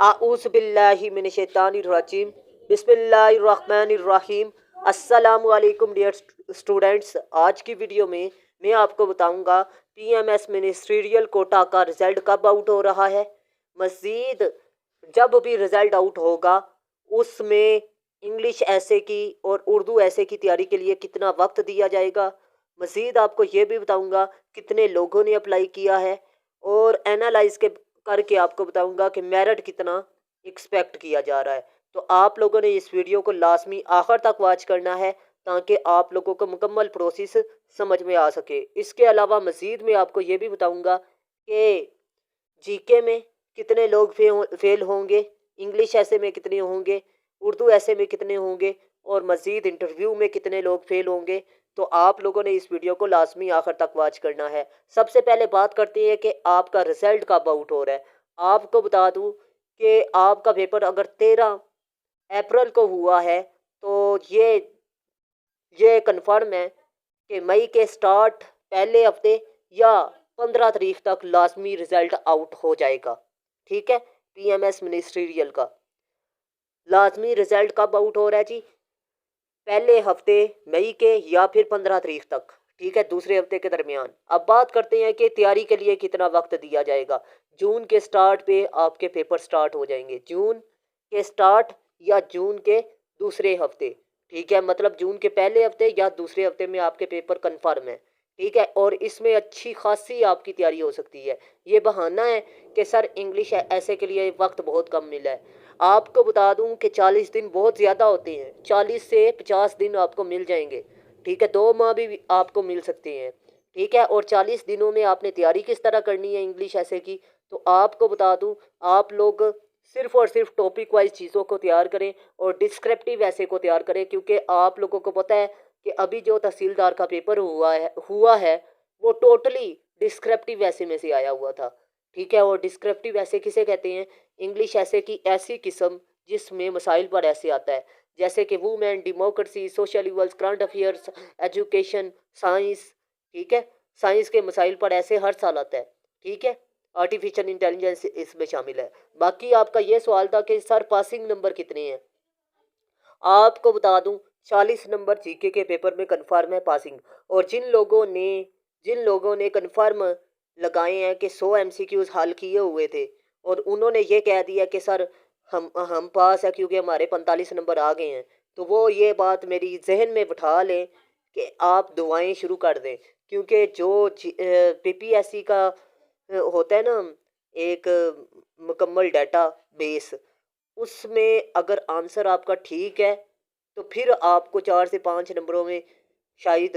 आऊज़ बिल्लाहि मिनश शैतानिर रजीम बिस्मिल्लाहिर रहमानिर रहीम। अस्सलामु अलैकुम डियर स्टूडेंट्स। आज की वीडियो में मैं आपको बताऊंगा पीएमएस मिनिस्ट्रियल कोटा का रिज़ल्ट कब आउट हो रहा है। मज़ीद जब भी रिज़ल्ट आउट होगा उसमें इंग्लिश ऐसे की और उर्दू ऐसे की तैयारी के लिए कितना वक्त दिया जाएगा। मज़ीद आपको ये भी बताऊंगा कितने लोगों ने अप्लाई किया है और एनालाइज के करके आपको बताऊंगा कि मेरिट कितना एक्सपेक्ट किया जा रहा है। तो आप लोगों ने इस वीडियो को लाजमी आखिर तक वॉच करना है ताकि आप लोगों को मुकम्मल प्रोसेस समझ में आ सके। इसके अलावा मज़ीद मैं आपको ये भी बताऊंगा कि जीके में कितने लोग फेल होंगे, इंग्लिश ऐसे में कितने होंगे, उर्दू ऐसे में कितने होंगे और मज़ीद इंटरव्यू में कितने लोग फेल होंगे। तो आप लोगों ने इस वीडियो को लाजमी आखिर तक वॉच करना है। सबसे पहले बात करते हैं कि आपका रिज़ल्ट कब आउट हो रहा है। आपको बता दूं कि आपका पेपर अगर 13 अप्रैल को हुआ है तो ये कन्फर्म है कि मई के स्टार्ट पहले हफ्ते या 15 तारीख तक लाजमी रिज़ल्ट आउट हो जाएगा। ठीक है, पीएमएस मिनिस्ट्रियल का लाजमी रिज़ल्ट कब आउट हो रहा है जी? पहले हफ्ते मई के या फिर 15 तारीख तक। ठीक है, दूसरे हफ्ते के दरमियान। अब बात करते हैं कि तैयारी के लिए कितना वक्त दिया जाएगा। जून के स्टार्ट पे आपके पेपर स्टार्ट हो जाएंगे, जून के स्टार्ट या जून के दूसरे हफ्ते। ठीक है, मतलब जून के पहले हफ्ते या दूसरे हफ्ते में आपके पेपर कंफर्म है। ठीक है, और इसमें अच्छी खासी आपकी तैयारी हो सकती है। ये बहाना है कि सर इंग्लिश ऐसे के लिए वक्त बहुत कम मिला है। आपको बता दूं कि 40 दिन बहुत ज़्यादा होते हैं, 40 से 50 दिन आपको मिल जाएंगे। ठीक है, 2 माह भी आपको मिल सकते हैं। ठीक है, और 40 दिनों में आपने तैयारी किस तरह करनी है इंग्लिश ऐसे की, तो आपको बता दूं आप लोग सिर्फ और सिर्फ टॉपिक वाइज चीज़ों को तैयार करें और डिस्क्रिप्टिव ऐसे को तैयार करें। क्योंकि आप लोगों को पता है कि अभी जो तहसीलदार का पेपर हुआ है वो टोटली डिस्क्रिप्टिव ऐसे में से आया हुआ था। ठीक है, और डिस्क्रिप्टिव ऐसे किसे कहते हैं? इंग्लिश ऐसे की ऐसी किस्म जिसमें मसाइल पर ऐसे आता है, जैसे कि women, democracy, social evils, current affairs, education, science. ठीक है, साइंस के मसाइल पर ऐसे हर साल आता है। ठीक है, आर्टिफिशियल इंटेलिजेंस इसमें शामिल है। बाकी आपका ये सवाल था कि सर पासिंग नंबर कितने हैं। आपको बता दूं 40 नंबर जीके के पेपर में कन्फर्म है पासिंग। और जिन लोगों ने कन्फर्म लगाए हैं कि 100 एमसीक्यूज हल किए हुए थे और उन्होंने ये कह दिया कि सर हम पास है क्योंकि हमारे 45 नंबर आ गए हैं, तो वो ये बात मेरी जहन में बिठा लें कि आप दुआएं शुरू कर दें। क्योंकि जो पीपीएससी का होता है ना, एक मुकम्मल डाटा बेस, उसमें अगर आंसर आपका ठीक है तो फिर आपको 4 से 5 नंबरों में शायद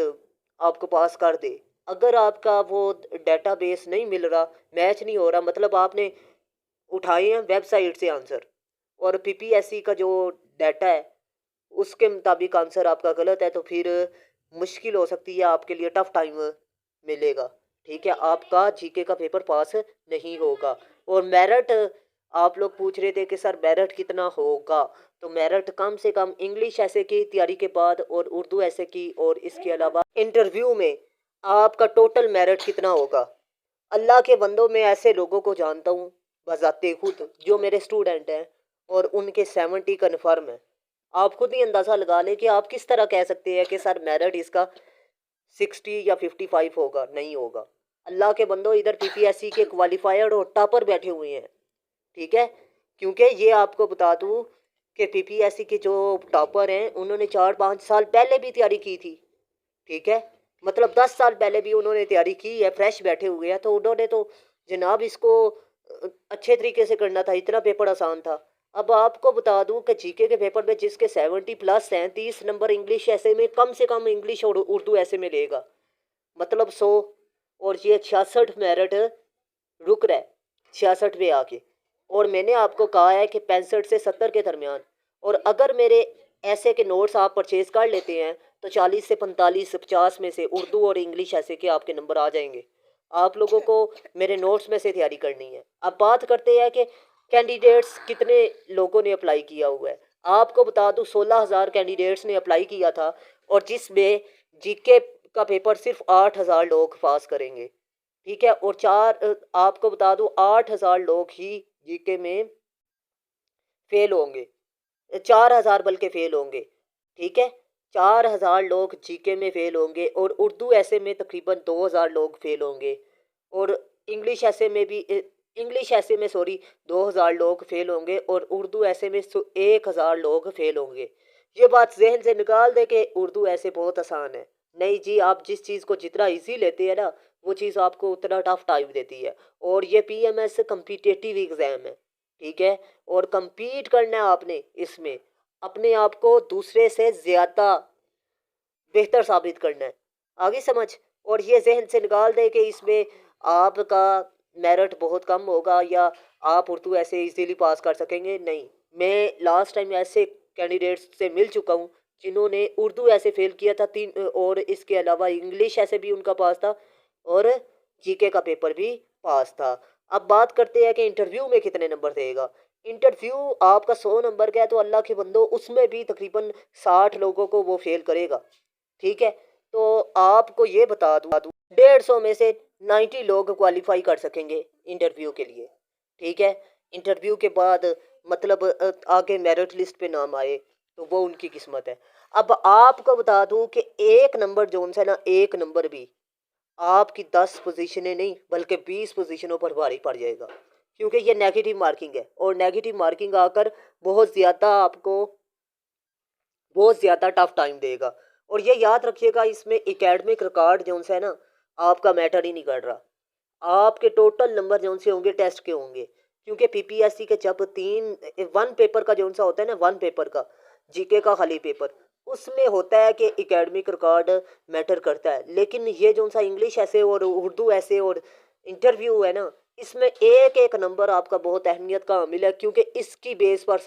आपको पास कर दे। अगर आपका वो डेटाबेस नहीं मिल रहा, मैच नहीं हो रहा, मतलब आपने उठाए हैं वेबसाइट से आंसर और पीपीएससी का जो डाटा है उसके मुताबिक आंसर आपका गलत है, तो फिर मुश्किल हो सकती है, आपके लिए टफ टाइम मिलेगा। ठीक है, आपका जीके का पेपर पास नहीं होगा। और मेरिट आप लोग पूछ रहे थे कि सर मेरिट कितना होगा, तो मेरिट कम से कम इंग्लिश ऐसे की तैयारी के बाद और उर्दू ऐसे की और इसके अलावा इंटरव्यू में आपका टोटल मेरिट कितना होगा। अल्लाह के बंदों में ऐसे लोगों को जानता हूँ बजाते खुद जो मेरे स्टूडेंट हैं और उनके 70 कन्फर्म है। आप खुद ही अंदाज़ा लगा लें कि आप किस तरह कह सकते हैं कि सर मेरिट इसका 60 या 55 होगा। नहीं होगा। अल्लाह के बंदो, इधर पीपीएससी के क्वालिफायर्ड और टॉपर बैठे हुए हैं। ठीक है, क्योंकि ये आपको बता दूं कि पीपीएससी के जो टॉपर हैं उन्होंने 4-5 साल पहले भी तैयारी की थी। ठीक है, मतलब 10 साल पहले भी उन्होंने तैयारी की है, फ्रेश बैठे हुए हैं, तो उन्होंने तो जनाब इसको अच्छे तरीके से करना था, इतना पेपर आसान था। अब आपको बता दूं कि जीके के पेपर में जिसके 70+ हैं, 30 नंबर इंग्लिश ऐसे में कम से कम इंग्लिश और उर्दू ऐसे में लेगा, मतलब 100। और ये 66 मेरिट रुक रहा है 66 पे आके। और मैंने आपको कहा है कि 65 से 70 के दरमियान। और अगर मेरे ऐसे के नोट्स आप परचेज कर लेते हैं तो 40 से 45 50 में से उर्दू और इंग्लिश ऐसे के आपके नंबर आ जाएंगे। आप लोगों को मेरे नोट्स में से तैयारी करनी है। अब बात करते हैं कि कैंडिडेट्स कितने लोगों ने अप्लाई किया हुआ है। आपको बता दूं 16,000 कैंडिडेट्स ने अप्लाई किया था और जिसमें जीके का पेपर सिर्फ 8,000 लोग पास करेंगे। ठीक है, और आपको बता दूं 8,000 लोग ही जीके में फेल होंगे, 4,000 बल्कि फेल होंगे। ठीक है, 4,000 लोग जीके में फेल होंगे और उर्दू ऐसे में तकरीबन 2,000 लोग फेल होंगे और इंग्लिश ऐसे में भी इंग्लिश ऐसे में सॉरी 2,000 लोग फेल होंगे और उर्दू ऐसे में 1,000 लोग फेल होंगे। ये बात जहन से निकाल दे कि उर्दू ऐसे बहुत आसान है। नहीं जी, आप जिस चीज़ को जितना इजी लेते हैं ना, वो चीज़ आपको उतना टफ टाइम देती है। और ये पीएमएस कम्पिटिटिव एग्ज़ाम है, ठीक है, और compete करना है आपने इसमें, अपने आप को दूसरे से ज़्यादा बेहतर साबित करना है। आगे समझ। और ये जहन से निकाल दे कि इसमें आपका मेरिट बहुत कम होगा या आप उर्दू ऐसे इजीली पास कर सकेंगे, नहीं। मैं लास्ट टाइम ऐसे कैंडिडेट्स से मिल चुका हूँ जिन्होंने उर्दू ऐसे फेल किया था 3, और इसके अलावा इंग्लिश ऐसे भी उनका पास था और जीके का पेपर भी पास था। अब बात करते हैं कि इंटरव्यू में कितने नंबर देगा। इंटरव्यू आपका 100 नंबर का है तो अल्लाह के बंदो उसमें भी तकरीबन 60 लोगों को वो फेल करेगा। ठीक है, तो आपको ये बता दूँ 150 में से 90 लोग क्वालिफाई कर सकेंगे इंटरव्यू के लिए। ठीक है, इंटरव्यू के बाद मतलब आगे मेरिट लिस्ट पे नाम आए तो वो उनकी किस्मत है। अब आपको बता दूं कि एक नंबर जोन से ना, एक नंबर भी आपकी 10 पोजीशनें नहीं बल्कि 20 पोजीशनों पर भारी पड़ जाएगा, क्योंकि ये नेगेटिव मार्किंग है और नेगेटिव मार्किंग आकर बहुत ज़्यादा टफ टाइम देगा। और ये याद रखिएगा, इसमें एकेडमिक रिकॉर्ड जो है ना, आपका मैटर ही नहीं कर रहा। आपके टोटल नंबर जो से होंगे टेस्ट के होंगे, क्योंकि पीपीएससी के जब 1 पेपर का जो सा होता है ना, 1 पेपर का जीके का खाली पेपर, उसमें होता है कि एकेडमिक रिकॉर्ड मैटर करता है। लेकिन ये जो सा इंग्लिश ऐसे और उर्दू ऐसे और इंटरव्यू है ना, इसमें एक एक नंबर आपका बहुत अहमियत का हामिल है, क्योंकि इसकी बेस पर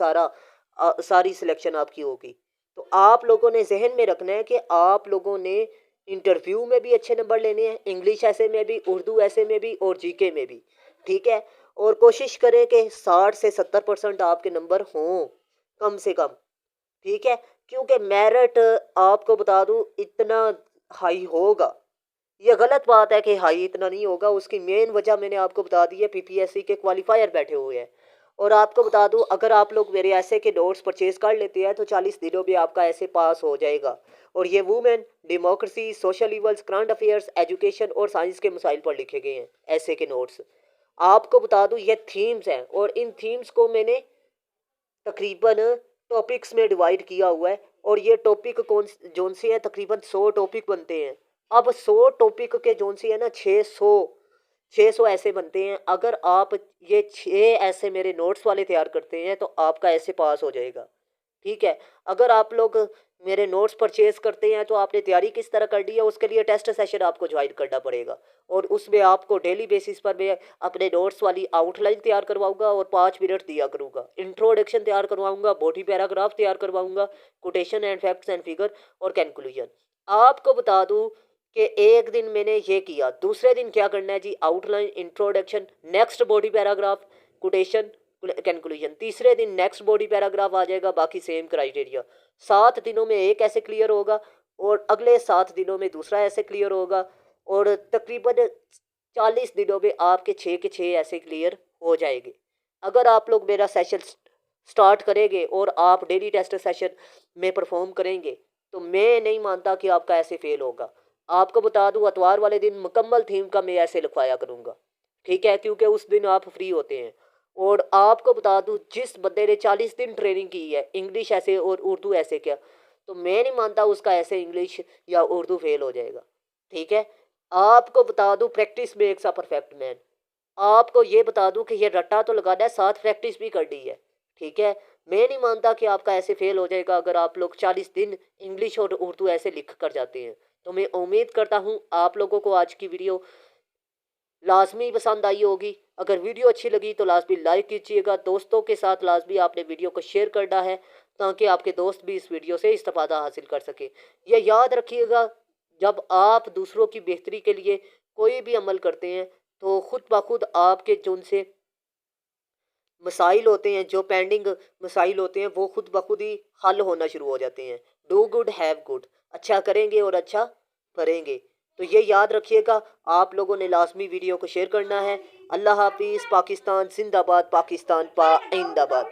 सारी सिलेक्शन आपकी होगी। तो आप लोगों ने जहन में रखना है कि आप लोगों ने इंटरव्यू में भी अच्छे नंबर लेने हैं, इंग्लिश ऐसे में भी, उर्दू ऐसे में भी और जीके में भी। ठीक है, और कोशिश करें कि 60 से 70% आपके नंबर हों कम से कम। ठीक है, क्योंकि मेरिट आपको बता दूं इतना हाई होगा, ये गलत बात है कि हाई इतना नहीं होगा। उसकी मेन वजह मैंने आपको बता दी है, पीपीएससी के क्वालिफायर बैठे हुए हैं। और आपको बता दूं, अगर आप लोग मेरे ऐसे के नोट्स परचेज कर लेते हैं तो 40 दिनों में आपका ऐसे पास हो जाएगा। और ये women, democracy, social evils, current affairs, education और साइंस के मसाइल पर लिखे गए हैं ऐसे के नोट्स। आपको बता दूं ये थीम्स हैं और इन थीम्स को मैंने तकरीबन टॉपिक्स में डिवाइड किया हुआ है। और ये टॉपिक जोन से हैं, तकरीबन 100 टॉपिक बनते हैं। अब 100 टॉपिक के जोन से है ना, 600 ऐसे बनते हैं। अगर आप ये 6 ऐसे मेरे नोट्स वाले तैयार करते हैं तो आपका ऐसे पास हो जाएगा। ठीक है, अगर आप लोग मेरे नोट्स परचेज करते हैं तो आपने तैयारी किस तरह कर ली है, उसके लिए टेस्ट सेशन आपको ज्वाइन करना पड़ेगा। और उसमें आपको डेली बेसिस पर मैं अपने नोट्स वाली आउटलाइन तैयार करवाऊंगा और 5 मिनट दिया करूंगा। इंट्रोडक्शन तैयार करवाऊंगा, बॉडी पैराग्राफ तैयार करवाऊंगा, quotation and facts and figure और कैलकुलेशन। आपको बता दूं कि एक दिन मैंने ये किया, दूसरे दिन क्या करना है जी, outline, introduction, next body paragraph, quotation, conclusion. तीसरे दिन नेक्स्ट बॉडी पैराग्राफ आ जाएगा, बाकी सेम क्राइटेरिया। 7 दिनों में एक ऐसे क्लियर होगा और अगले 7 दिनों में दूसरा ऐसे क्लियर होगा और तकरीबन 40 दिनों में आपके 6 के 6 ऐसे क्लियर हो जाएंगे। अगर आप लोग मेरा सेशन स्टार्ट करेंगे और आप डेली टेस्ट सेशन में परफॉर्म करेंगे तो मैं नहीं मानता कि आपका ऐसे फेल होगा। आपको बता दूं, अतवार वाले दिन मुकम्मल थीम का मैं ऐसे लिखवाया करूँगा। ठीक है, क्योंकि उस दिन आप फ्री होते हैं। और आपको बता दूं, जिस बंदे ने 40 दिन ट्रेनिंग की है इंग्लिश ऐसे और उर्दू ऐसे क्या, तो मैं नहीं मानता उसका ऐसे इंग्लिश या उर्दू फेल हो जाएगा। ठीक है, आपको बता दूं, practice makes a perfect man. आपको ये बता दूं कि ये रट्टा तो लगाना है, साथ प्रैक्टिस भी करनी है। ठीक है, मैं नहीं मानता कि आपका ऐसे फेल हो जाएगा अगर आप लोग 40 दिन इंग्लिश और उर्दू ऐसे लिख कर जाते हैं। तो मैं उम्मीद करता हूँ आप लोगों को आज की वीडियो लाजमी पसंद आई होगी। अगर वीडियो अच्छी लगी तो लाजमी लाइक कीजिएगा, दोस्तों के साथ लाजमी आपने वीडियो को शेयर करना है ताकि आपके दोस्त भी इस वीडियो से इस्तेफादा हासिल कर सके। यह याद रखिएगा, जब आप दूसरों की बेहतरी के लिए कोई भी अमल करते हैं तो खुद ब खुद आपके जो उनसे मसाइल होते हैं, जो पेंडिंग मसाइल होते हैं, वो खुद ब खुद ही हल होना शुरू हो जाते हैं। डू गुड हैव गुड, अच्छा करेंगे और अच्छा करेंगे। तो ये याद रखिएगा, आप लोगों ने लाजमी वीडियो को शेयर करना है। अल्लाह हाफिज़। पाकिस्तान जिंदाबाद, पाकिस्तान पाइंदाबाद।